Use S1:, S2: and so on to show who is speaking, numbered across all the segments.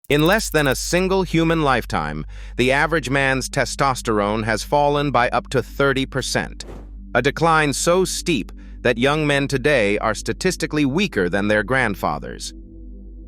S1: In less than a single human lifetime, the average man's testosterone has fallen by up to 30%, a decline so steep that young men today are statistically weaker than their grandfathers.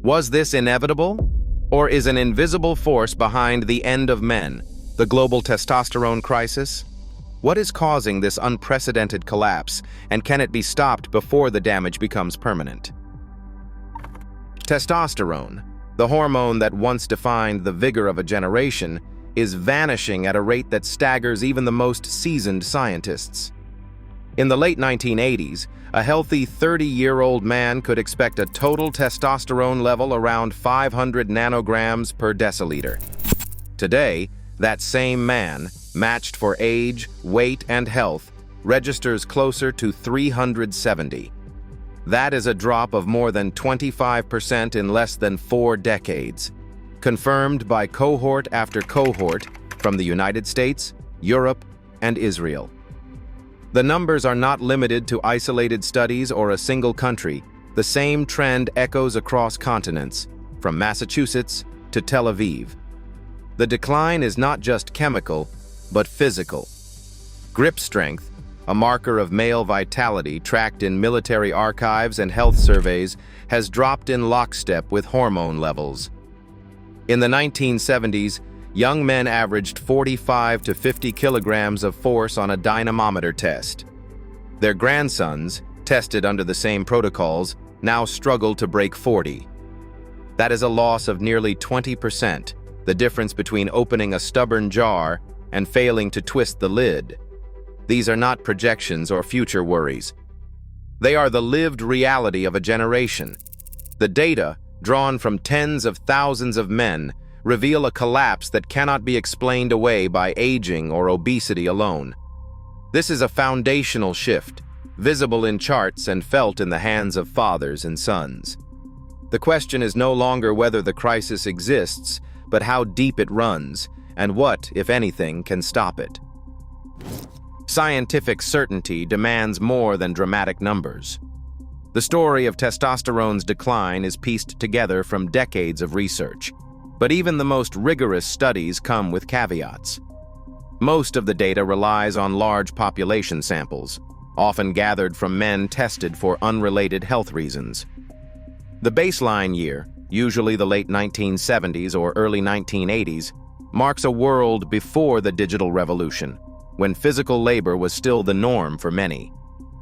S1: Was this inevitable? Or is an invisible force behind the end of men, the global testosterone crisis? What is causing this unprecedented collapse, and can it be stopped before the damage becomes permanent? Testosterone, the hormone that once defined the vigor of a generation, is vanishing at a rate that staggers even the most seasoned scientists. In the late 1980s, a healthy 30-year-old man could expect a total testosterone level around 500 nanograms per deciliter. Today, that same man, matched for age, weight, and health, registers closer to 370. That is a drop of more than 25% in less than 4 decades, confirmed by cohort after cohort from the United States, Europe, and Israel. The numbers are not limited to isolated studies or a single country. The same trend echoes across continents, from Massachusetts to Tel Aviv. The decline is not just chemical, but physical. Grip strength, a marker of male vitality tracked in military archives and health surveys, has dropped in lockstep with hormone levels. In the 1970s, young men averaged 45 to 50 kilograms of force on a dynamometer test. Their grandsons, tested under the same protocols, now struggle to break 40. That is a loss of nearly 20%, the difference between opening a stubborn jar and failing to twist the lid. These are not projections or future worries. They are the lived reality of a generation. The data, drawn from tens of thousands of men, reveal a collapse that cannot be explained away by aging or obesity alone. This is a foundational shift, visible in charts and felt in the hands of fathers and sons. The question is no longer whether the crisis exists, but how deep it runs, and what, if anything, can stop it. Scientific certainty demands more than dramatic numbers. The story of testosterone's decline is pieced together from decades of research, but even the most rigorous studies come with caveats. Most of the data relies on large population samples, often gathered from men tested for unrelated health reasons. The baseline year, usually the late 1970s or early 1980s, marks a world before the digital revolution, when physical labor was still the norm for many.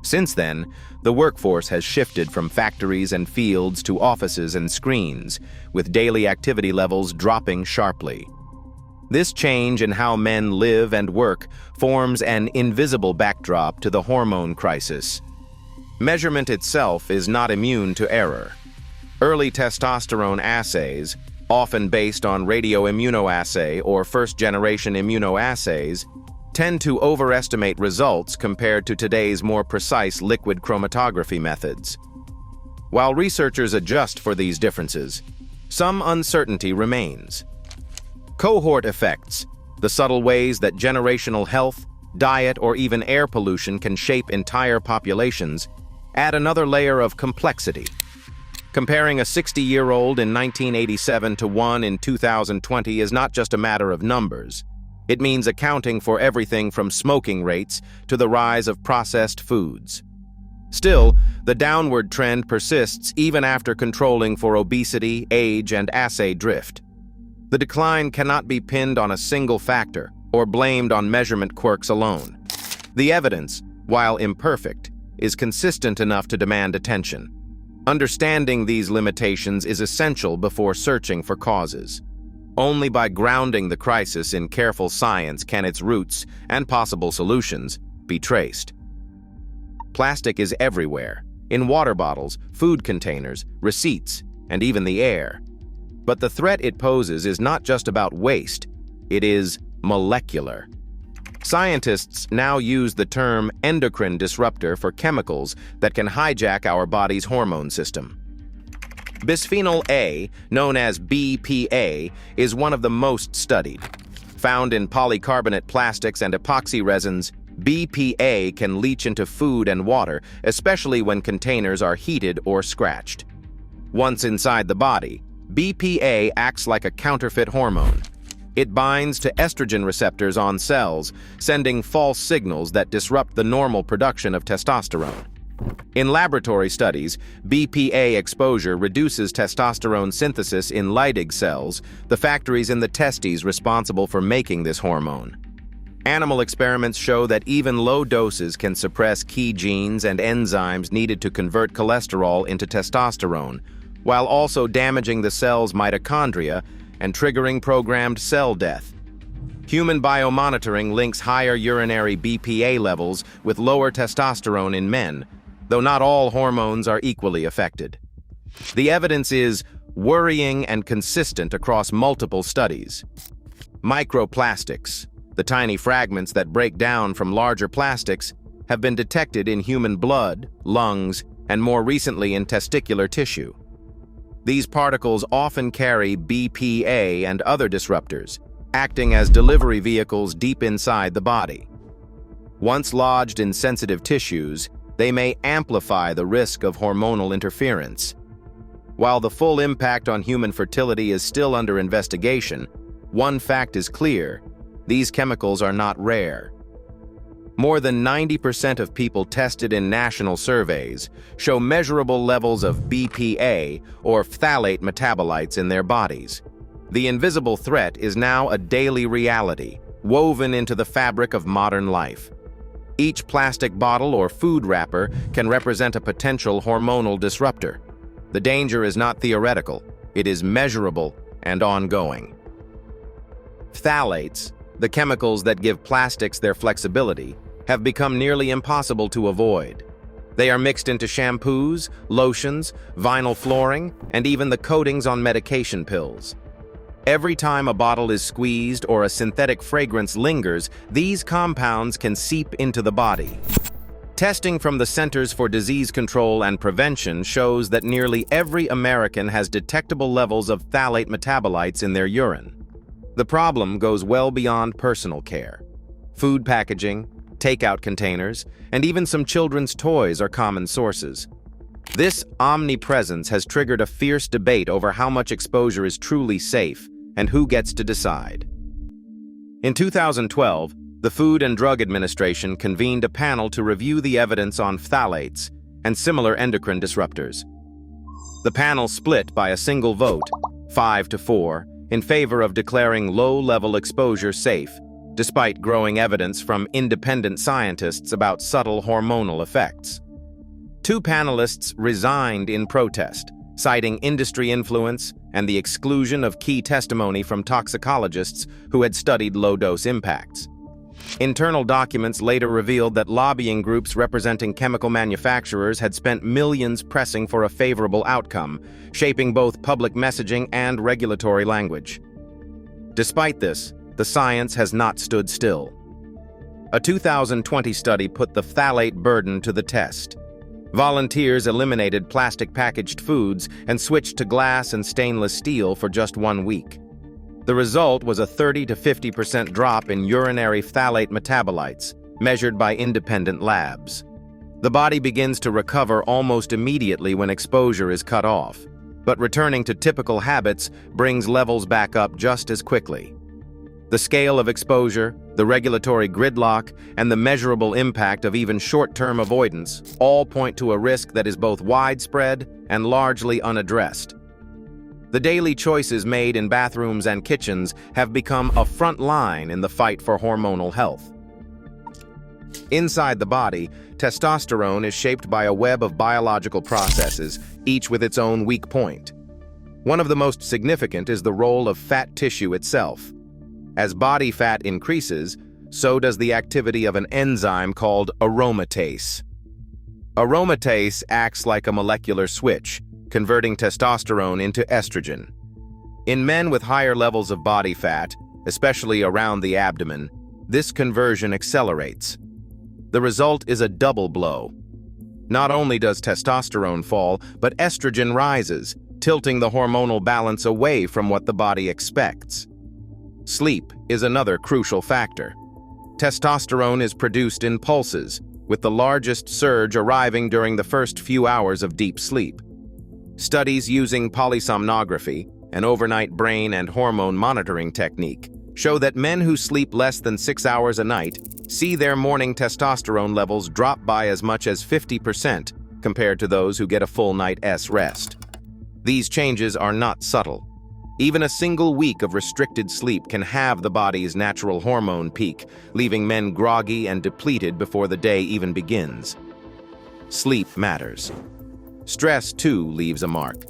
S1: Since then, the workforce has shifted from factories and fields to offices and screens, with daily activity levels dropping sharply. This change in how men live and work forms an invisible backdrop to the hormone crisis. Measurement itself is not immune to error. Early testosterone assays, often based on radioimmunoassay or first-generation immunoassays, tend to overestimate results compared to today's more precise liquid chromatography methods. While researchers adjust for these differences, some uncertainty remains. Cohort effects, the subtle ways that generational health, diet, or even air pollution can shape entire populations, add another layer of complexity. Comparing a 60-year-old in 1987 to one in 2020 is not just a matter of numbers. It means accounting for everything from smoking rates to the rise of processed foods. Still, the downward trend persists even after controlling for obesity, age, and assay drift. The decline cannot be pinned on a single factor or blamed on measurement quirks alone. The evidence, while imperfect, is consistent enough to demand attention. Understanding these limitations is essential before searching for causes. Only by grounding the crisis in careful science can its roots and possible solutions be traced. Plastic is everywhere, in water bottles, food containers, receipts, and even the air. But the threat it poses is not just about waste, it is molecular. Scientists now use the term endocrine disruptor for chemicals that can hijack our body's hormone system. Bisphenol A, known as BPA, is one of the most studied. Found in polycarbonate plastics and epoxy resins, BPA can leach into food and water, especially when containers are heated or scratched. Once inside the body, BPA acts like a counterfeit hormone. It binds to estrogen receptors on cells, sending false signals that disrupt the normal production of testosterone. In laboratory studies, BPA exposure reduces testosterone synthesis in Leydig cells, the factories in the testes responsible for making this hormone. Animal experiments show that even low doses can suppress key genes and enzymes needed to convert cholesterol into testosterone, while also damaging the cell's mitochondria and triggering programmed cell death. Human biomonitoring links higher urinary BPA levels with lower testosterone in men, though not all hormones are equally affected. The evidence is worrying and consistent across multiple studies. Microplastics, the tiny fragments that break down from larger plastics, have been detected in human blood, lungs, and more recently in testicular tissue. These particles often carry BPA and other disruptors, acting as delivery vehicles deep inside the body. Once lodged in sensitive tissues, they may amplify the risk of hormonal interference. While the full impact on human fertility is still under investigation, one fact is clear: these chemicals are not rare. More than 90% of people tested in national surveys show measurable levels of BPA or phthalate metabolites in their bodies. The invisible threat is now a daily reality, woven into the fabric of modern life. Each plastic bottle or food wrapper can represent a potential hormonal disruptor. The danger is not theoretical, it is measurable and ongoing. Phthalates, the chemicals that give plastics their flexibility, have become nearly impossible to avoid. They are mixed into shampoos, lotions, vinyl flooring, and even the coatings on medication pills. Every time a bottle is squeezed or a synthetic fragrance lingers, these compounds can seep into the body. Testing from the Centers for Disease Control and Prevention shows that nearly every American has detectable levels of phthalate metabolites in their urine. The problem goes well beyond personal care. Food packaging, takeout containers, and even some children's toys are common sources. This omnipresence has triggered a fierce debate over how much exposure is truly safe and who gets to decide. In 2012, the Food and Drug Administration convened a panel to review the evidence on phthalates and similar endocrine disruptors. The panel split by a single vote, 5-4, in favor of declaring low-level exposure safe, despite growing evidence from independent scientists about subtle hormonal effects. Two panelists resigned in protest, citing industry influence and the exclusion of key testimony from toxicologists who had studied low-dose impacts. Internal documents later revealed that lobbying groups representing chemical manufacturers had spent millions pressing for a favorable outcome, shaping both public messaging and regulatory language. Despite this, the science has not stood still. A 2020 study put the phthalate burden to the test. Volunteers eliminated plastic-packaged foods and switched to glass and stainless steel for just 1 week. The result was a 30 to 50% drop in urinary phthalate metabolites, measured by independent labs. The body begins to recover almost immediately when exposure is cut off, but returning to typical habits brings levels back up just as quickly. The scale of exposure, the regulatory gridlock, and the measurable impact of even short-term avoidance all point to a risk that is both widespread and largely unaddressed. The daily choices made in bathrooms and kitchens have become a front line in the fight for hormonal health. Inside the body, testosterone is shaped by a web of biological processes, each with its own weak point. One of the most significant is the role of fat tissue itself. As body fat increases, so does the activity of an enzyme called aromatase. Aromatase acts like a molecular switch, converting testosterone into estrogen. In men with higher levels of body fat, especially around the abdomen, this conversion accelerates. The result is a double blow. Not only does testosterone fall, but estrogen rises, tilting the hormonal balance away from what the body expects. Sleep is another crucial factor. Testosterone is produced in pulses, with the largest surge arriving during the first few hours of deep sleep. Studies using polysomnography, an overnight brain and hormone monitoring technique, show that men who sleep less than 6 hours a night see their morning testosterone levels drop by as much as 50% compared to those who get a full night's rest. These changes are not subtle. Even a single week of restricted sleep can halve the body's natural hormone peak, leaving men groggy and depleted before the day even begins. Sleep matters. Stress, too, leaves a mark.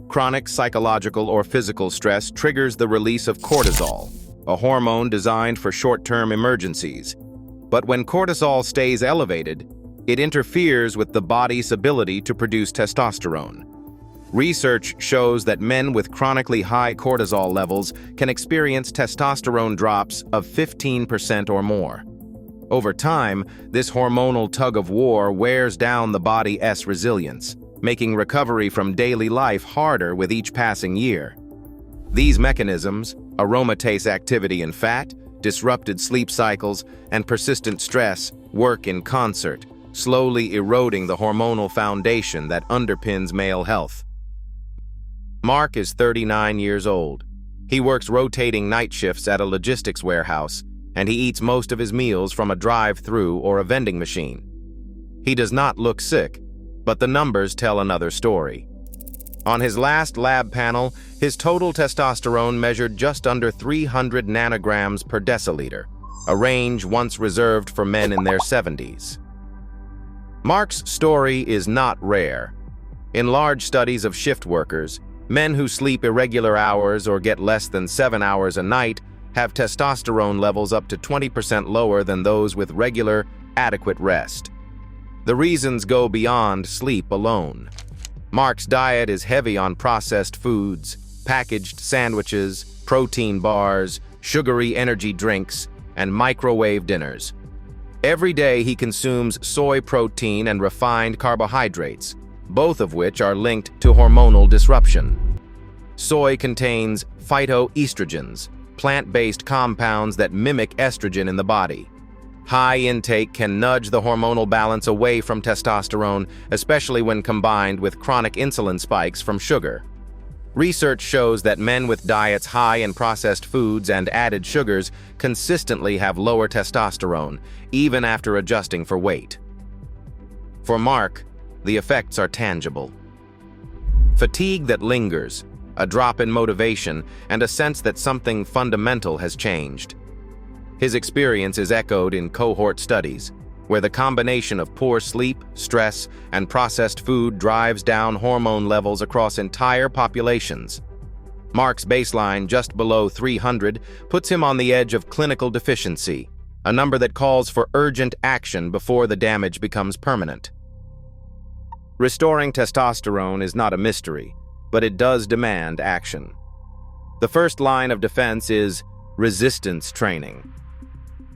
S1: Chronic psychological or physical stress triggers the release of cortisol, a hormone designed for short-term emergencies. But when cortisol stays elevated, it interferes with the body's ability to produce testosterone. Research shows that men with chronically high cortisol levels can experience testosterone drops of 15% or more. Over time, this hormonal tug-of-war wears down the body's resilience, making recovery from daily life harder with each passing year. These mechanisms, aromatase activity in fat, disrupted sleep cycles, and persistent stress, work in concert, slowly eroding the hormonal foundation that underpins male health. Mark is 39 years old. He works rotating night shifts at a logistics warehouse, and he eats most of his meals from a drive-through or a vending machine. He does not look sick, but the numbers tell another story. On his last lab panel, his total testosterone measured just under 300 nanograms per deciliter, a range once reserved for men in their 70s. Mark's story is not rare. In large studies of shift workers, men who sleep irregular hours or get less than 7 hours a night have testosterone levels up to 20% lower than those with regular, adequate rest. The reasons go beyond sleep alone. Mark's diet is heavy on processed foods, packaged sandwiches, protein bars, sugary energy drinks, and microwave dinners. Every day he consumes soy protein and refined carbohydrates, both of which are linked to hormonal disruption. Soy contains phytoestrogens, plant-based compounds that mimic estrogen in the body. High intake can nudge the hormonal balance away from testosterone, especially when combined with chronic insulin spikes from sugar. Research shows that men with diets high in processed foods and added sugars consistently have lower testosterone, even after adjusting for weight. For Mark, the effects are tangible. Fatigue that lingers, a drop in motivation, and a sense that something fundamental has changed. His experience is echoed in cohort studies, where the combination of poor sleep, stress, and processed food drives down hormone levels across entire populations. Mark's baseline, just below 300, puts him on the edge of clinical deficiency, a number that calls for urgent action before the damage becomes permanent. Restoring testosterone is not a mystery, but it does demand action. The first line of defense is resistance training.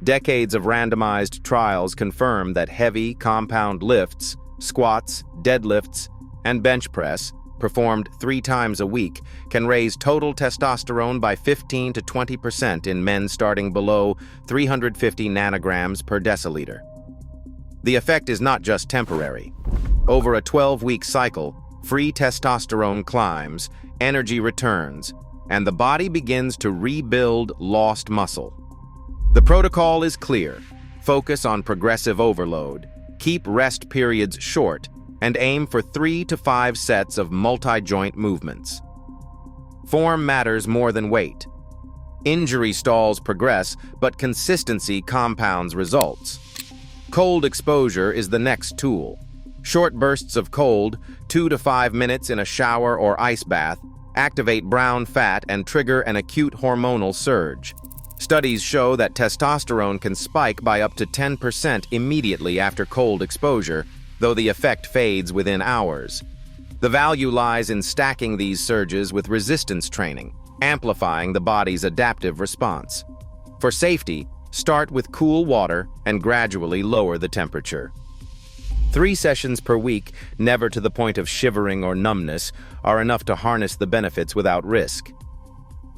S1: Decades of randomized trials confirm that heavy, compound lifts, squats, deadlifts, and bench press, performed 3 times a week, can raise total testosterone by 15 to 20% in men starting below 350 nanograms per deciliter. The effect is not just temporary. Over a 12-week cycle, free testosterone climbs, energy returns, and the body begins to rebuild lost muscle. The protocol is clear. Focus on progressive overload, keep rest periods short, and aim for 3 to 5 sets of multi-joint movements. Form matters more than weight. Injury stalls progress, but consistency compounds results. Cold exposure is the next tool. Short bursts of cold, 2 to 5 minutes in a shower or ice bath, activate brown fat and trigger an acute hormonal surge. Studies show that testosterone can spike by up to 10% immediately after cold exposure, though the effect fades within hours. The value lies in stacking these surges with resistance training, amplifying the body's adaptive response. For safety, start with cool water and gradually lower the temperature. 3 sessions per week, never to the point of shivering or numbness, are enough to harness the benefits without risk.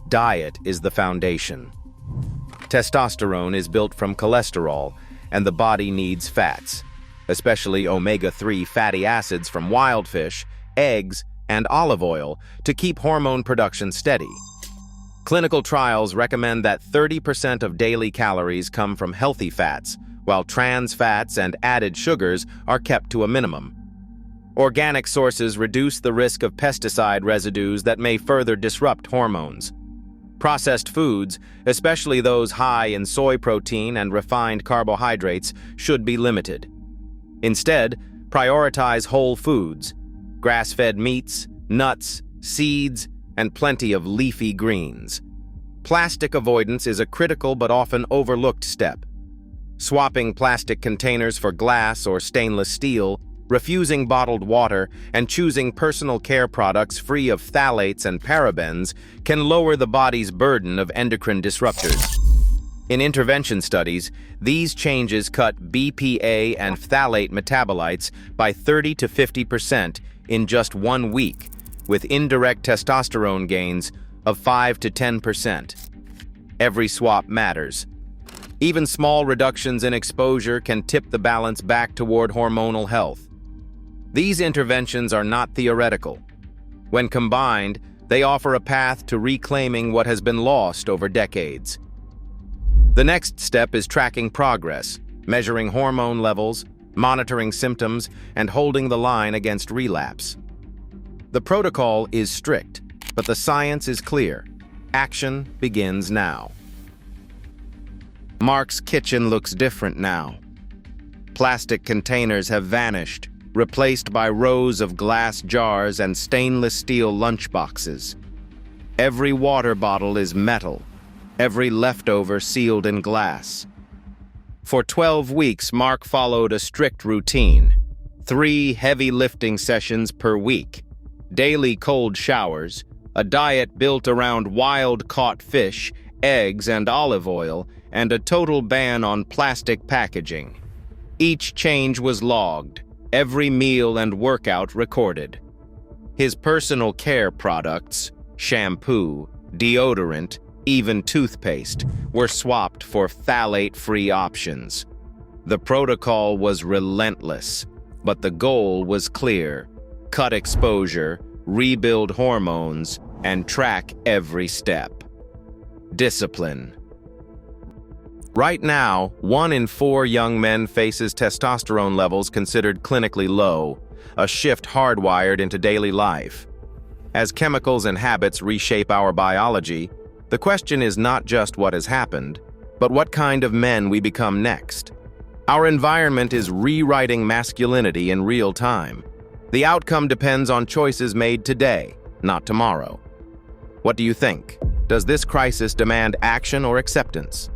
S1: Diet is the foundation. Testosterone is built from cholesterol, and the body needs fats, especially omega-3 fatty acids from wild fish, eggs, and olive oil to keep hormone production steady. Clinical trials recommend that 30% of daily calories come from healthy fats, while trans fats and added sugars are kept to a minimum. Organic sources reduce the risk of pesticide residues that may further disrupt hormones. Processed foods, especially those high in soy protein and refined carbohydrates, should be limited. Instead, prioritize whole foods, grass-fed meats, nuts, seeds, and plenty of leafy greens. Plastic avoidance is a critical but often overlooked step. Swapping plastic containers for glass or stainless steel, refusing bottled water, and choosing personal care products free of phthalates and parabens can lower the body's burden of endocrine disruptors. In intervention studies, these changes cut BPA and phthalate metabolites by 30 to 50% in just 1 week, with indirect testosterone gains of 5 to 10%. Every swap matters. Even small reductions in exposure can tip the balance back toward hormonal health. These interventions are not theoretical. When combined, they offer a path to reclaiming what has been lost over decades. The next step is tracking progress, measuring hormone levels, monitoring symptoms, and holding the line against relapse. The protocol is strict, but the science is clear. Action begins now. Mark's kitchen looks different now. Plastic containers have vanished, replaced by rows of glass jars and stainless steel lunchboxes. Every water bottle is metal, every leftover sealed in glass. For 12 weeks, Mark followed a strict routine: 3 heavy lifting sessions per week, daily cold showers, a diet built around wild-caught fish, eggs, and olive oil, and a total ban on plastic packaging. Each change was logged, every meal and workout recorded. His personal care products, shampoo, deodorant, even toothpaste, were swapped for phthalate-free options. The protocol was relentless, but the goal was clear: cut exposure, rebuild hormones, and track every step. Discipline. Right now, 1 in 4 young men faces testosterone levels considered clinically low, a shift hardwired into daily life. As chemicals and habits reshape our biology, the question is not just what has happened, but what kind of men we become next. Our environment is rewriting masculinity in real time. The outcome depends on choices made today, not tomorrow. What do you think? Does this crisis demand action or acceptance?